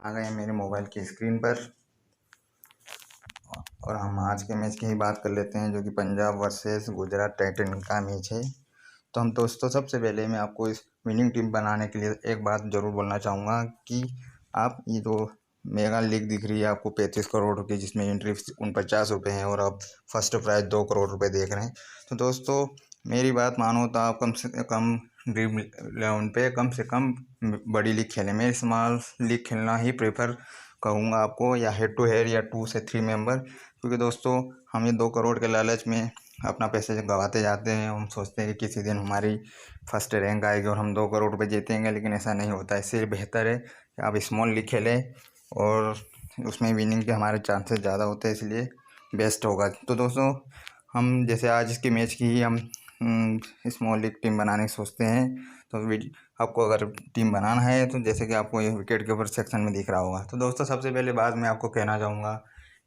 आ गए मेरे मोबाइल की स्क्रीन पर और हम आज के मैच की ही बात कर लेते हैं, जो कि पंजाब वर्सेस गुजरात टाइटन का मैच है। तो हम दोस्तों, सबसे पहले मैं आपको इस विनिंग टीम बनाने के लिए एक बात ज़रूर बोलना चाहूँगा कि आप ये जो मेगा लीग दिख रही है आपको 35 करोड़ की, जिसमें एंट्री 49 रुपये हैं और आप फर्स्ट प्राइज 2 करोड़ रुपये देख रहे हैं। तो दोस्तों, मेरी बात मानो तो आप कम से कम ड्रीम 11 पे कम से कम बड़ी लीग खेलें। मैं स्मॉल लीग खेलना ही प्रेफर कहूँगा आपको, या हेड टू हेड या 2 से 3 मेंबर, क्योंकि दोस्तों हम ये 2 करोड़ के लालच में अपना पैसे गंवाते जाते हैं। हम सोचते हैं कि किसी दिन हमारी फर्स्ट रैंक आएगी और हम 2 करोड़ रुपये जीतेंगे, लेकिन ऐसा नहीं होता है। इससे बेहतर है कि आप स्मॉल लीग खेलें और उसमें विनिंग के हमारे चांसेस ज़्यादा होते हैं, इसलिए बेस्ट होगा। तो दोस्तों, हम जैसे आज इसके मैच की ही हम स्मॉल लीग टीम बनाने की सोचते हैं। तो आपको अगर टीम बनाना है तो जैसे कि आपको ये विकेट कीपर सेक्शन में दिख रहा होगा। तो दोस्तों, सबसे पहले बात मैं आपको कहना चाहूँगा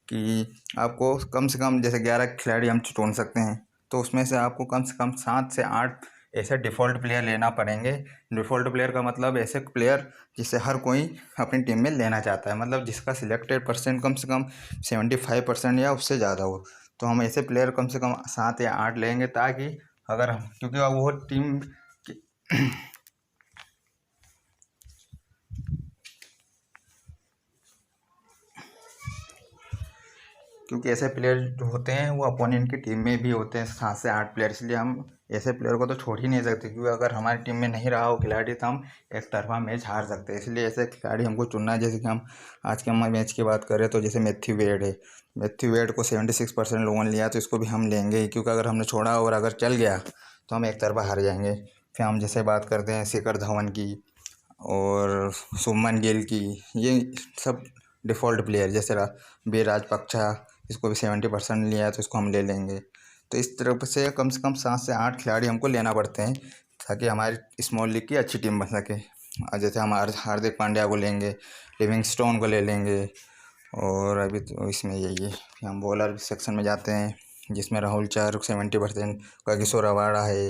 कि आपको कम से कम जैसे 11 खिलाड़ी हम चुन सकते हैं, तो उसमें से आपको कम से कम 7 से 8 ऐसे डिफ़ॉल्ट प्लेयर लेना पड़ेंगे। डिफ़ॉल्ट प्लेयर का मतलब ऐसे प्लेयर जिसे हर कोई अपनी टीम में लेना चाहता है, मतलब जिसका सिलेक्टेड परसेंट कम से कम 75% या उससे ज़्यादा हो। तो हम ऐसे प्लेयर कम से कम 7 या 8 लेंगे, ताकि अगर हम, क्योंकि वो टीम क्योंकि ऐसे प्लेयर जो होते हैं वो अपोनेंट की टीम में भी होते हैं 7 से 8 प्लेयर, इसलिए हम ऐसे प्लेयर को तो छोड़ ही नहीं सकते, क्योंकि अगर हमारी टीम में नहीं रहा हो खिलाड़ी तो हम एक तरफा मैच हार सकते हैं। इसलिए ऐसे खिलाड़ी हमको चुनना है। जैसे कि हम आज के हमारे मैच की बात करें तो जैसे मैथ्यू वेड है। मैथ्यू वेड को 76% लोगों ने लिया, तो इसको भी हम लेंगे ही, क्योंकि अगर हमने छोड़ा और अगर चल गया तो हम एक तरफा हार जाएंगे। फिर हम जैसे बात करते हैं शिखर धवन की और शुभमन गिल की, ये सब डिफ़ॉल्ट प्लेयर। जैसे बी राजपक्षा, इसको भी 70% लिया है, तो इसको हम ले लेंगे। तो इस तरफ से कम 7 से 8 खिलाड़ी हमको लेना पड़ते हैं, ताकि हमारी स्मॉल लीग की अच्छी टीम बन सके। और जैसे हम हार्दिक पांड्या को लेंगे, लिविंगस्टोन को ले लेंगे, और अभी तो इसमें यही है। फिर हम बॉलर सेक्शन में जाते हैं, जिसमें राहुल चहर 70%, कागिसो रबाड़ा है,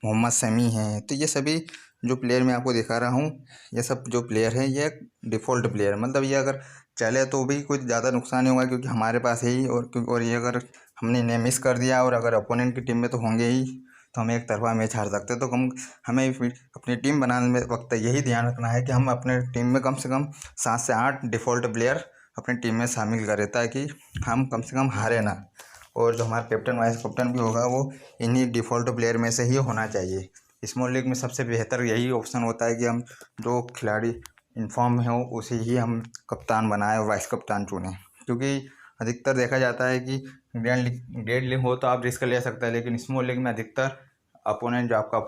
मोहम्मद शमी है। तो ये सभी जो प्लेयर मैं आपको दिखा रहा हूँ, ये सब जो प्लेयर हैं ये डिफ़ॉल्ट प्लेयर, मतलब ये अगर चले तो भी कुछ ज़्यादा नुकसान नहीं होगा, क्योंकि हमारे पास है ही। और ये अगर हमने इन्हें मिस कर दिया और अगर अपोनेंट की टीम में तो होंगे ही, तो हम एक तरफा मैच हार सकते हैं। तो हमें फिर अपनी टीम बनाने में वक्त यही ध्यान रखना है कि हम अपने टीम में कम से कम 7 से 8 डिफ़ॉल्ट प्लेयर अपनी टीम में शामिल करें, ताकि हम कम से कम हारे ना। और जो हमारा कैप्टन वाइस कैप्टन भी होगा वो इन्हीं डिफ़ॉल्ट प्लेयर में से ही होना चाहिए। स्मॉल लीग में सबसे बेहतर यही ऑप्शन होता है कि हम जो खिलाड़ी इन्फॉर्म हो उसे ही हम कप्तान बनाए और वाइस कप्तान चुनें, क्योंकि अधिकतर देखा जाता है कि ग्रेड लीग हो तो आप रिस्क ले सकते हैं, लेकिन स्मॉल लीग में अधिकतर अपोनेंट जो आपका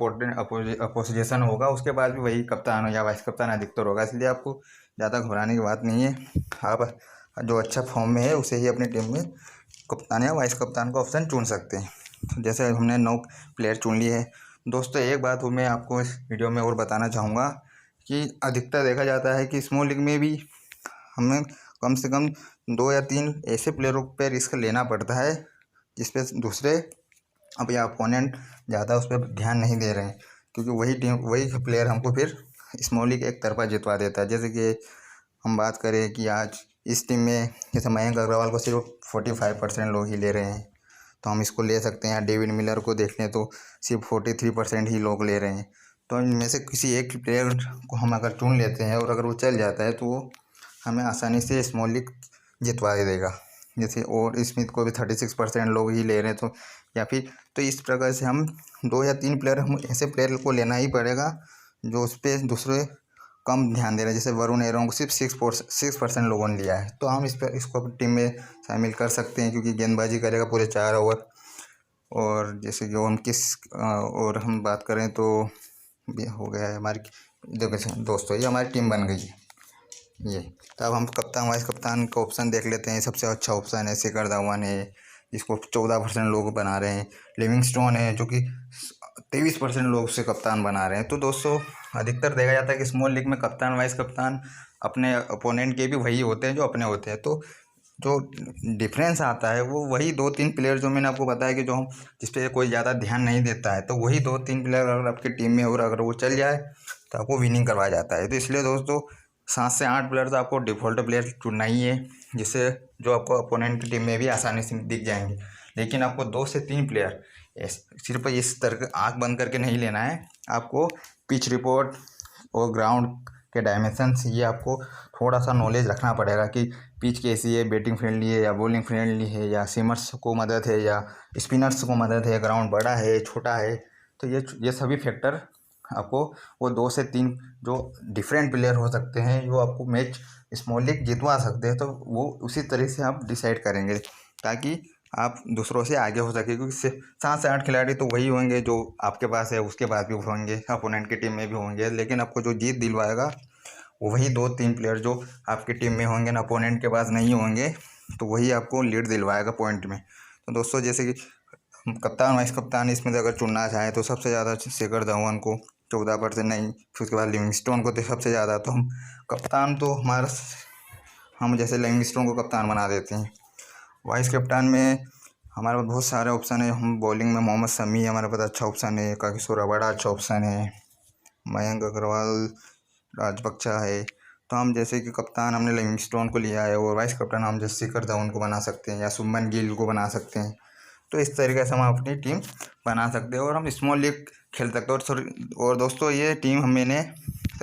अपोजिशन होगा उसके बाद भी वही कप्तान या वाइस कप्तान अधिकतर होगा, इसलिए आपको ज़्यादा घबराने की बात नहीं है। आप जो अच्छा फॉर्म में है उसे ही अपनी टीम में कप्तान या वाइस कप्तान का ऑप्शन चुन सकते हैं। तो जैसे हमने 9 प्लेयर चुन लिए है। दोस्तों, एक बात मैं आपको इस वीडियो में और बताना चाहूँगा कि अधिकतर देखा जाता है कि स्मॉल लीग में भी हमें कम से कम 2 या 3 ऐसे प्लेयरों पे रिस्क लेना पड़ता है, जिस पे दूसरे अब या अपोनेंट ज़्यादा उस पर ध्यान नहीं दे रहे हैं, क्योंकि वही प्लेयर हमको फिर स्मॉल लीग एक तरफा जितवा देता है। जैसे कि हम बात करें कि आज इस टीम में जैसे मयंक अग्रवाल को सिर्फ 45% लोग ही ले रहे हैं, तो हम इसको ले सकते हैं। डेविड मिलर को देख लें तो सिर्फ 43% ही लोग ले रहे हैं। तो इनमें से किसी एक प्लेयर को हम अगर चुन लेते हैं और अगर वो चल जाता है तो वो हमें आसानी से स्मॉल लीग जितवा देगा। जैसे और स्मिथ को भी 36% लोग ही ले रहे हैं, तो या फिर तो इस प्रकार से हम 2 या 3 प्लेयर, हम ऐसे प्लेयर को लेना ही पड़ेगा जो उस पर दूसरे कम ध्यान दे रहे हैं। जैसे वरुण एरोन को सिर्फ 6% लोगों ने लिया है, तो हम इसको अपनी टीम में शामिल कर सकते हैं, क्योंकि गेंदबाजी करेगा पूरे 4 ओवर। और जैसे कि और हम बात करें तो ये हो गया है हमारी। देखो दोस्तों, ये हमारी टीम बन गई है ये। तो अब हम कप्तान वाइस कप्तान का ऑप्शन देख लेते हैं। सबसे अच्छा ऑप्शन है शिखर धवन है, जिसको 14% लोग बना रहे हैं। लिविंगस्टोन है, जो कि 23% लोग उसे कप्तान बना रहे हैं। तो दोस्तों, अधिकतर देखा जाता है कि स्मॉल लीग में कप्तान वाइस कप्तान अपने अपोनेंट के भी वही होते हैं जो अपने होते हैं। तो जो डिफरेंस आता है वो वही 2-3 प्लेयर जो मैंने आपको बताया कि जो हम जिस पे कोई ज़्यादा ध्यान नहीं देता है, तो वही 2-3 प्लेयर अगर आपकी टीम में और अगर वो चल जाए तो आपको विनिंग करवाया जाता है। तो इसलिए दोस्तों, 7 से 8 प्लेयर तो आपको डिफ़ॉल्ट प्लेयर चुनना ही है, जिससे जो आपको अपोनेंट की टीम में भी आसानी से दिख जाएंगे। लेकिन आपको 2 से 3 प्लेयर सिर्फ इस तरह आँख बंद करके नहीं लेना है। आपको पिच रिपोर्ट और ग्राउंड के डायमेंशंस ये आपको थोड़ा सा नॉलेज रखना पड़ेगा कि पिच कैसी है, बैटिंग फ्रेंडली है या बॉलिंग फ्रेंडली है, या सीमर्स को मदद है या स्पिनर्स को मदद है, ग्राउंड बड़ा है छोटा है। तो ये सभी फैक्टर आपको वो 2 से 3 जो डिफरेंट प्लेयर हो सकते हैं जो आपको मैच स्मॉल लीग जितवा सकते हैं, तो वो उसी तरह से आप डिसाइड करेंगे ताकि आप दूसरों से आगे हो सके। क्योंकि 7 से 8 खिलाड़ी तो वही होंगे जो आपके पास है, उसके पास भी होंगे, अपोनेंट की टीम में भी होंगे, लेकिन आपको जो जीत दिलवाएगा वही 2-3 प्लेयर जो आपकी टीम में होंगे ना अपोनेंट के पास नहीं होंगे, तो वही आपको लीड दिलवाएगा पॉइंट में। तो दोस्तों, जैसे कि कप्तान वाइस कप्तान इसमें से अगर चुनना चाहे तो सबसे ज़्यादा शिखर धवन को 14% नहीं, फिर उसके बाद लिविंगस्टोन को तो सबसे ज़्यादा। तो हम कप्तान तो हम जैसे लिविंगस्टोन को कप्तान बना देते हैं। वाइस कप्तान में हमारे पास बहुत सारे ऑप्शन है। हम बॉलिंग में मोहम्मद शमी हमारे पास अच्छा ऑप्शन है, कागिसो रबाडा अच्छा ऑप्शन है, मयंक अग्रवाल, राजपक्षा है। तो हम जैसे कि कप्तान हमने लिविंगस्टोन को लिया है और वाइस कप्तान हम जैसे शिखर धवन को बना सकते हैं या शुभमन गिल को बना सकते हैं। तो इस तरीके से हम अपनी टीम बना सकते हैं और हम स्मॉल लीग खेल सकते हैं। और दोस्तों, ये टीम मैंने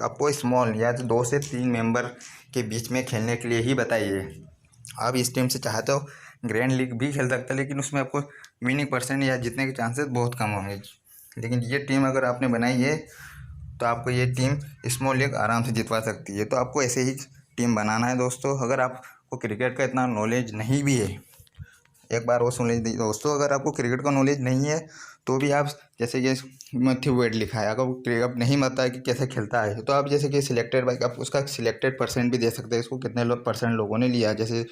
आपको स्मॉल या 2 से 3 मेंबर के बीच में खेलने के लिए ही बताई है। आप इस टीम से चाहते हो ग्रैंड लीग भी खेल सकते हैं, लेकिन उसमें आपको विनिंग परसेंट या जीतने के चांसेस बहुत कम होंगे। लेकिन ये टीम अगर आपने बनाई है तो आपको ये टीम स्मॉल लीग आराम से जितवा सकती है। तो आपको ऐसे ही टीम बनाना है दोस्तों। अगर आपको क्रिकेट का इतना नॉलेज नहीं भी है, एक बार वो सुन लीजिए दोस्तों, अगर आपको क्रिकेट का नॉलेज नहीं है तो भी आप जैसे ये मैथ्यू वेड लिखा है, अगर क्रिकेट नहीं पता है कि कैसे खेलता है, तो आप जैसे कि सिलेक्टेड बाइक आप उसका सिलेक्टेड परसेंट भी दे सकते हैं। इसको कितने परसेंट लोगों ने लिया है, जैसे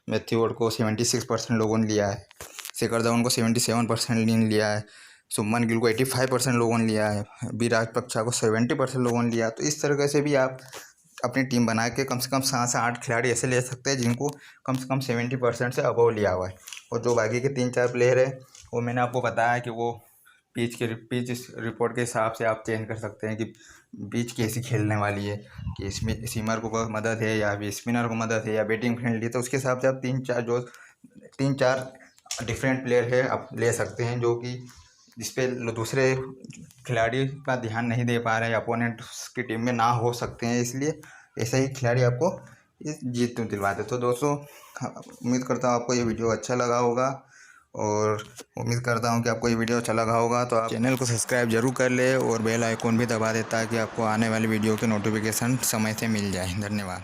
मैथ्यू वेड को 76% लोगों ने लिया है, शिखर धवन को 77% लिया है, शुभमन गिल को 85% लोगों ने लिया है, बी राजपक्षा को 70% लोगों ने लिया। तो इस तरीके से भी आप अपनी टीम बना के कम से कम 7 से 8 खिलाड़ी ऐसे ले सकते हैं जिनको कम से कम 70% से अबव लिया हुआ है। और जो बाकी के 3-4 प्लेयर है वो मैंने आपको बताया कि वो पिच रिपोर्ट के हिसाब से आप चेंज कर सकते हैं कि पिच कैसी खेलने वाली है, कि इसमें सीमर को मदद है या स्पिनर को मदद है या बैटिंग फ्रेंडली। तो उसके हिसाब से आप 3-4 डिफरेंट प्लेयर है आप ले सकते हैं, जो कि जिस पे दूसरे खिलाड़ी का ध्यान नहीं दे पा रहे हैं, अपोनेंट की टीम में ना हो सकते हैं, इसलिए ऐसे ही खिलाड़ी आपको इस जीत दिलवाते। तो दोस्तों, उम्मीद करता हूँ आपको ये वीडियो अच्छा लगा होगा और उम्मीद करता हूँ कि आपको ये वीडियो अच्छा लगा होगा। तो आप चैनल को सब्सक्राइब जरूर कर ले और बेल आइकॉन भी दबा दें ताकि आपको आने वाली वीडियो के नोटिफिकेशन समय से मिल जाए। धन्यवाद।